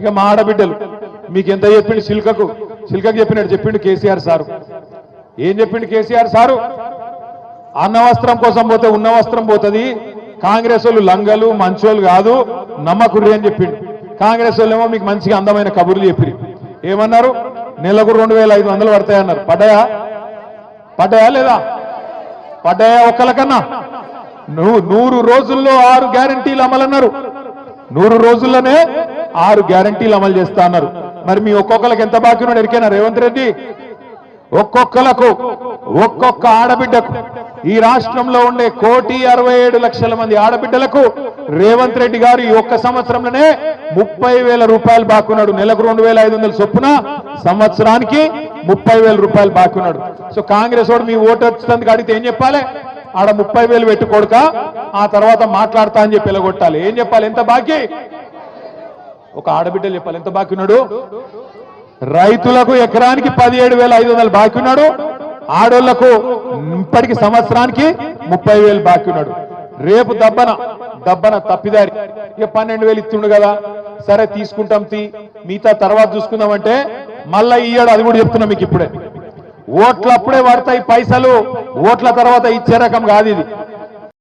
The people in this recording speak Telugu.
ఇక మా ఆడబిడ్డలు మీకు ఎంత చెప్పిండు శిల్కకు చెప్పినట్టు చెప్పిండు కేసీఆర్ సారు. ఏం చెప్పిండు కేసీఆర్ సారు? అన్న వస్త్రం కోసం పోతే ఉన్న వస్త్రం పోతుంది, కాంగ్రెస్ వాళ్ళు లంగలు మంచోళ్ళు కాదు నమ్మకుర్రి అని చెప్పిండు. కాంగ్రెస్ వాళ్ళు ఏమో మీకు మంచిగా అందమైన కబుర్లు చెప్పిరి. ఏమన్నారు? నెలకు 2500 పడతాయన్నారు. పడ్డాయా లేదా? పడ్డాయా? ఒక్కలకన్నా 100 రోజుల్లో 6 గ్యారంటీలు అమలన్నారు. 100 రోజుల్లోనే 6 గ్యారంటీలు అమలు చేస్తా అన్నారు. మరి మీ ఒక్కొక్కరికి ఎంత బాకీ ఉన్నాడు ఎరికైనా రేవంత్ రెడ్డి? ఒక్కొక్క ఆడబిడ్డకు ఈ రాష్ట్రంలో ఉండే 1,67,00,000 మంది ఆడబిడ్డలకు రేవంత్ రెడ్డి గారు ఈ ఒక్క సంవత్సరంలోనే 30,000 రూపాయలు బాకున్నాడు. నెలకు 2,500 చొప్పున సంవత్సరానికి 30,000 రూపాయలు బాకున్నాడు. సో కాంగ్రెస్ వాడు మీ ఓటు వచ్చినందుకు అడిగితే ఏం చెప్పాలి? ఆడ 30,000 పెట్టుకోడుక ఆ తర్వాత మాట్లాడతా అని చెప్పి ఎలగొట్టాలి. ఏం చెప్పాలి? ఎంత బాకీ? ఒక ఆడబిడ్డలు చెప్పాలి ఎంత బాకీ ఉన్నాడు. రైతులకు ఎకరానికి 17,500 బాకీ ఉన్నాడు. ఆడోళ్లకు ఇప్పటికి సంవత్సరానికి 30,000 బాకీ ఉన్నాడు. రేపు దబ్బన తప్పిదారి ఇక 12,000 ఇస్తుండు కదా, సరే తీసుకుంటాం మిగతా తర్వాత చూసుకుందామంటే మళ్ళా ఇయ్యాడు. అది కూడా చెప్తున్నా మీకు ఇప్పుడే. ఓట్లప్పుడే పడతాయి పైసలు, ఓట్ల తర్వాత ఇచ్చే రకం కాదు ఇది.